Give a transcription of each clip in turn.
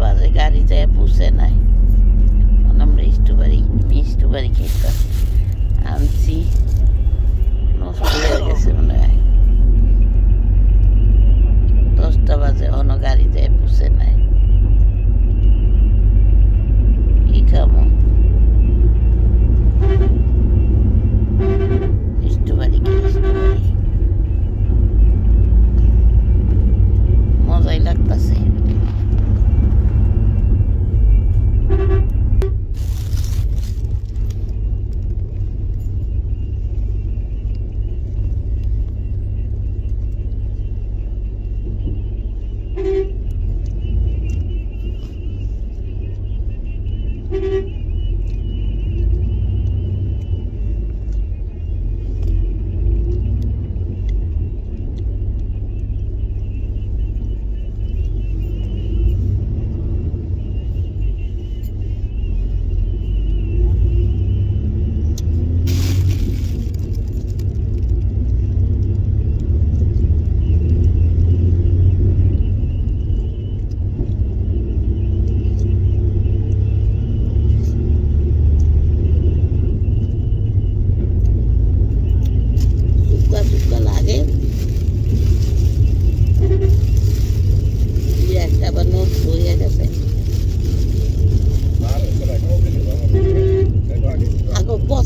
বাজে গাড়ি যায় পুষে নাই। আমরা মিষ্টি বাড়ি খেতে আনছি, নষ্ট হয়ে গেছে মনে হয়। 10টা বাজে অন্য গাড়ি যায় পুষে নাই। কি খামো? মিষ্টি বাড়ি মজাই লাগতেছে।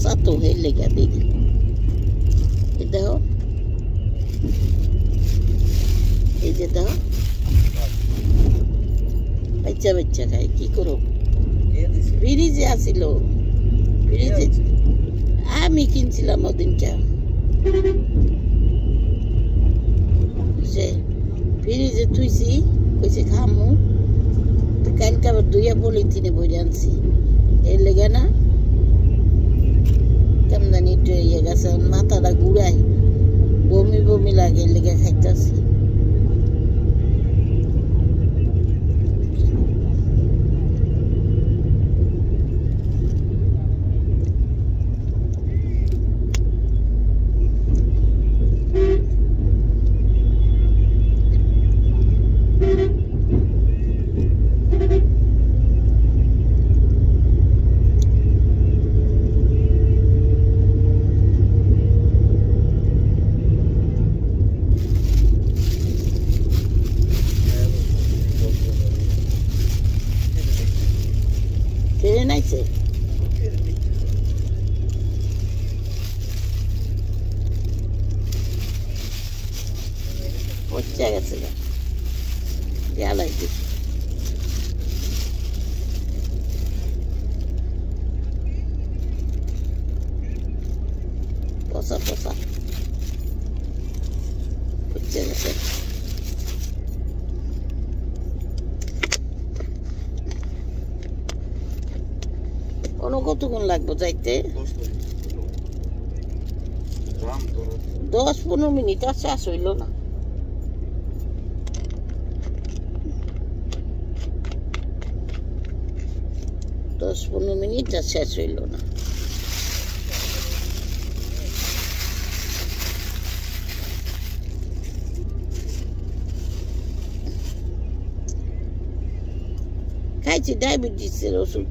Satu hele gadi দেখো এই যে দাও বাচ্চা বাচ্চা খায় কি করো ফ্রিজে আসিল ফ্রিজে আমি কিনছিলাম ওদিনটা সে ফ্রিজে থুইছি কইছে খামু তো কালকে আবার দুইয়া পলিথিনে বইরে আনছি এর লেগে না কেমন জানি একটু ইয়ে গেছে মাথাটা ঘুরাই বমি বমি লাগে লেগে খাইতেছি nice. Pocca gেছে না দেয়া লাগবে পচা পচা পচা গেছে কতক্ষণ লাগবে যাইতে 10-15 মিনিট আর শেষ হইল না খাইছি ডায়াবেটিসের ওষুধ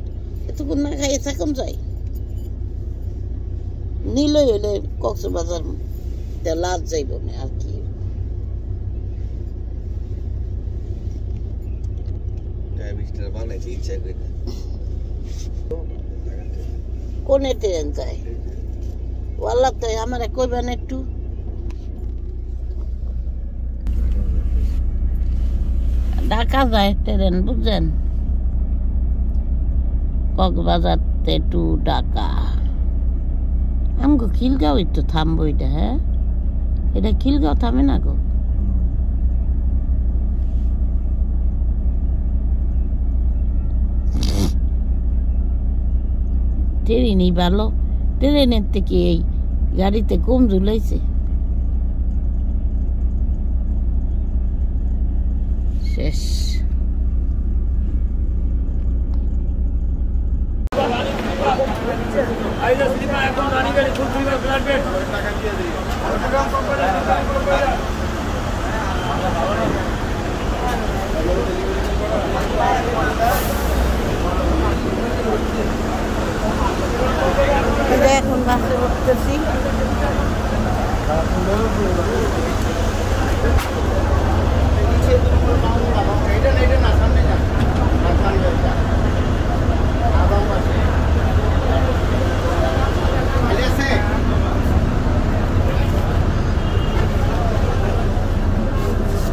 এতক্ষণ না খাইয়ে থাকুন যাই নিলে হইলে কক্সবাজার লাজ যাইব না আর কি কোনে ট্রেন যায় ওয়াল্লা তো আমার কইবেন একটু ঢাকা যায় ট্রেন বুঝছেন কক্সবাজার টু ঢাকা আমগো খিলগাঁও তো থামবো এটা হ্যাঁ এটা খিলগাঁও থামে না গো ট্রেনই ভালো ট্রেনের থেকে এই গাড়িতে কম ঝুলাইছে শেষ আইলা সিনেমা এখন রানী গাড়ি ফুল ফ্রি ফ্ল্যাট বেড টাকা দিয়ে দেই আর গ্রাম কোম্পানি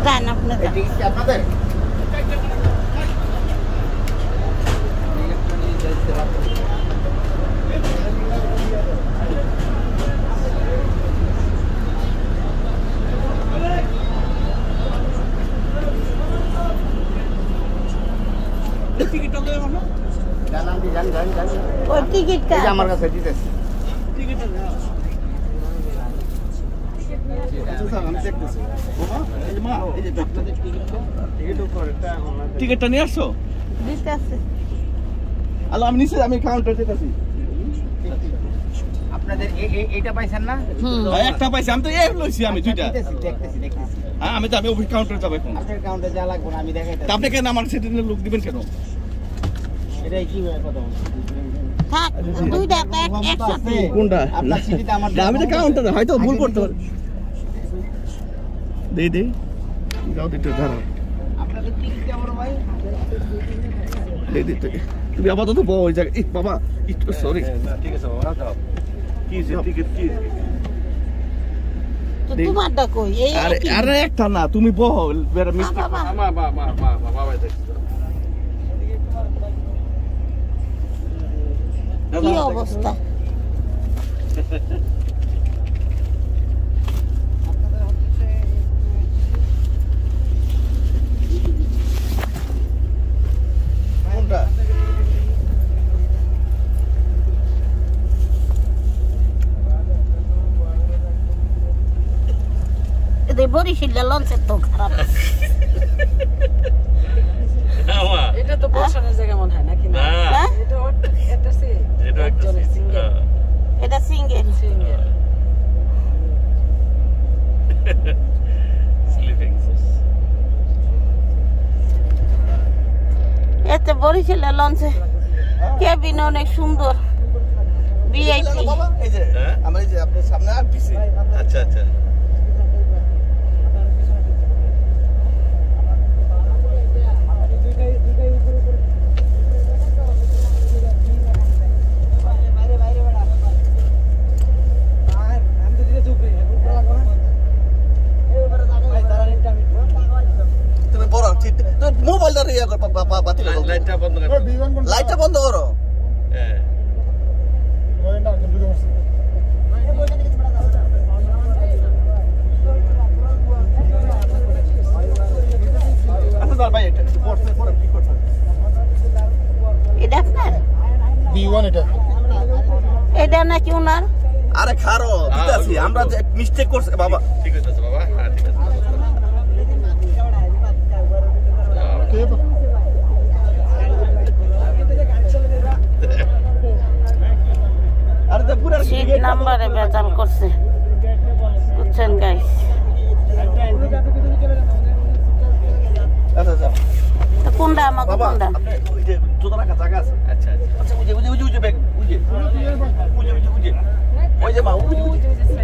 যান আপনি যান। টিকিট কি আপনাদের? ওই টিকিটটা আমার কাছে দিতেছি। টিকিটটা নিয়ে আসছো? দিতে আছে। আলো আমি নিচে আমি কাউন্টার যেতেছি। আপনাদের এইটা পাইছেন না? একটা পাইছি আমি তো এই লইছি আমি দুইটা। দেখতেছি। হ্যাঁ আমি অফিস কাউন্টারে যাব এখন। আপনার কাউন্টারে যা লাগবে আমি দেখাইতেছি। আপনি কেন আমার সেদিনের লোক দিবেন কেন? এটাই কি কথা থাক দুইটা একসাথে। কোনটা? আপনার সিটিতে আমার আমি তো কাউন্টারে হয়তো ভুল করতে পারি। দেই যাও দিতে দাঁড়াও। আপনাদের টিকিট কেমন ভাই? দেই তুমি আপাতত বউ ওই জায়গায় বাবা সরি ঠিক আছে বাবা যাও কি টিকিট কি তো তোমারটা কই? এই আরে একটা না তুমি বউ মিস্টেক বাবা দেখছো কি অবস্থা? কোনটা? এদের বরিশাল লঞ্চের তো খারাপ। এটা তো বসানোর জায়গা মনে হয় নাকি না? হ্যাঁ? এটা সিঙ্গেল। এতে বরিশালের লঞ্চে কেবিন অনেক সুন্দর, ভিআইপি। এই যে আমার এই যে আপনার সামনে আর পিছে। আচ্ছা তুমি বড় মোবাইলটা ইয়া কর বাতিল করো। লাইটটা বন্ধ করো। হ্যাঁ আচ্ছা ভাই এটা পরে কি করতে? এটা আপনার B1 এটা এটা নাকি ওনার? আরে খারো দিতাছি আমরা যে মিস্টেক করছে বাবা। ঠিক আছে বাবা হ্যাঁ ঠিক আছে কে আরে তো পুরো সিট নাম্বারে বেচাল করছে, বুঝছেন গাইস? আচ্ছা তো কোনটা আমাকে বাবা কোনটা? আপনি ওই যে জুতা রাখা জায়গা আছে? আচ্ছা আচ্ছা ওই যে ব্যাগ ওই যে মা ওই যে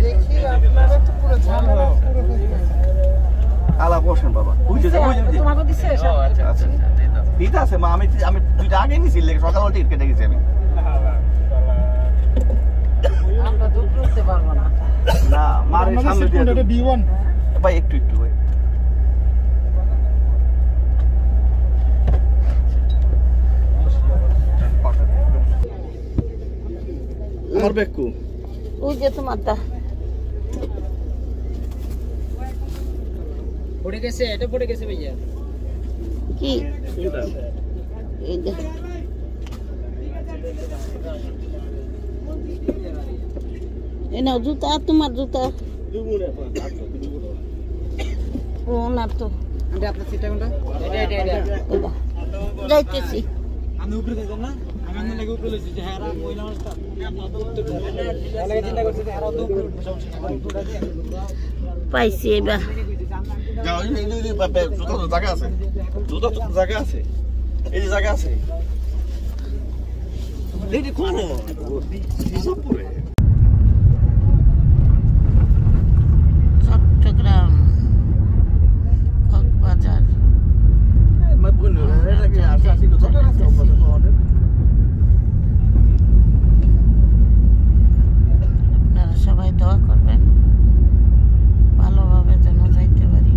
দেখি আপনারা তো পুরো ঝামেলা পুরো আলা বসেন বাবা ওই যে তোমাকে দিছে আচ্ছা দিতে আছে মা আমি দুইটা আগে নিছি সকাল টিকিট কেটে গেছি আমি। আমরা দুধ করতে পারবো না। না মারে সামনে দিয়ে এটা B1 ভাই একটু ভাই আমার বেকু ওই যে তোমারটা পড়ে গেছে, এটা পড়ে গেছে ভাইয়া। কি? এই যে এই নাও জুতা, তোমার জুতা। ওনার তো এটা আপনার সিটটা কোনটা? এটা ওইটা যাইতেছি। আমি উপরে যাইতাম না, আমি আন্না লাগে উপরে লইছি যে হ্যাঁ রা মহিলা মানুষটা আপনার তো উত্তর লাগে চিন্তা করছি যে হ্যাঁ তো উপরে পাইছি এবার। যাও এই জুতা তো জায়গা আছে জুতা তো জায়গা আছে এই যে জায়গা আছে এই যে কোন হিসাব করে চট্টগ্রাম কক্সবাজার। আপনারা সবাই দোয়া করবেন ভালোভাবে যেন যাইতে পারি।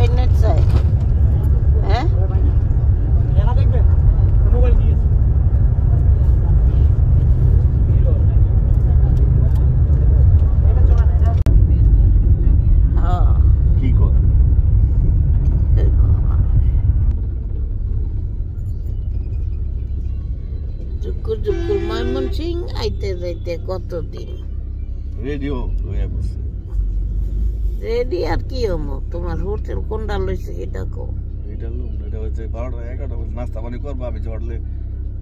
ইন্টারনেট চাই হ্যাঁ এরা দেখবেন মোবাইল নিয়ে হ্যাঁ কি কর জুকুর জুকুর ময়মনসিং আইতে যাইতে কতদিন রেডিও হয়ে বসে রেডি আর কি হমো তোমার হোটেল কোনটা লইছে এটা কো এটা হচ্ছে 12টা 11টা বাজে নাস্তা পানি করবো আমি ঝড়লে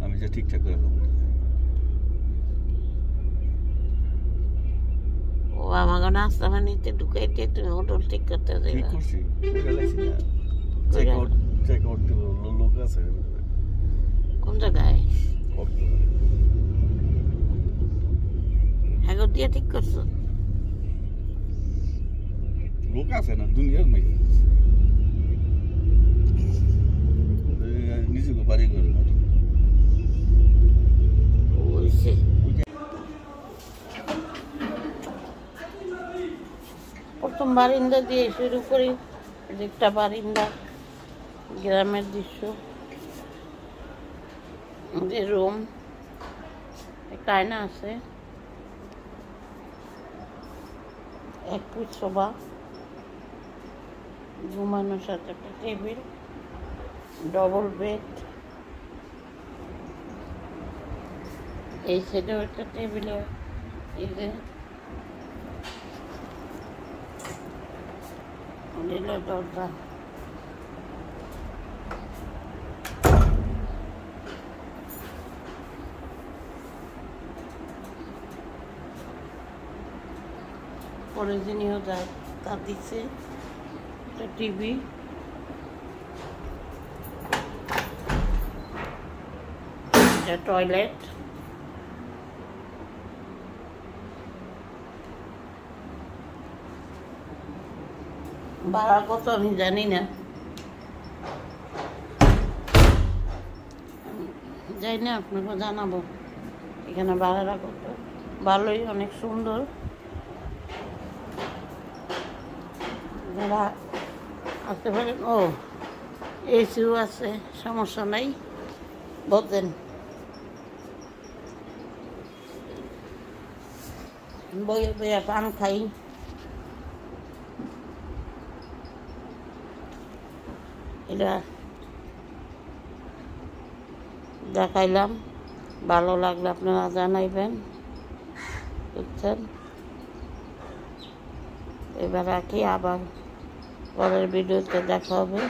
আমি যে ঠিকঠাক করে দেবো ও আমাকে নাস্তা পানিতে ঢুকাইতে তুমি হোটেল ঠিক করতে ঠিক যাইবা করছি করে লাইছি না চেক আউট দিব লোক আছে কোন জায়গায় করতে হ্যাঁ দিয়ে ঠিক করছো লোক আছে না দুনিয়ার মেয়ে নিজেকে বাড়ি করে না ওইছে প্রথম বারিন্দা দিয়ে শুরু করি একটা বারিন্দা গ্রামের দৃশ্য যে রুম একটা আয়না আছে এক ফুট সোফা ঘুমানোর সাথে একটা টেবিল ডবল বেড এই সাইডেও একটা টেবিলে এই যে দরজা প্রয়োজনীয় যা তা দিচ্ছে একটা টিভি একটা টয়লেট ভাড়া কত আমি জানি না যাই না আপনাকে জানাবো এখানে ভাড়াটা কত ভালোই অনেক সুন্দর যারা আসতে পারেন ও এসিও আছে সমস্যা নাই বলতেন বইয়ে বইয়ে পান খাই এটা দেখাইলাম ভালো লাগলে আপনারা জানাইবেন বুঝছেন এবার রাখি আবার পরের ভিডিওতে দেখা হবে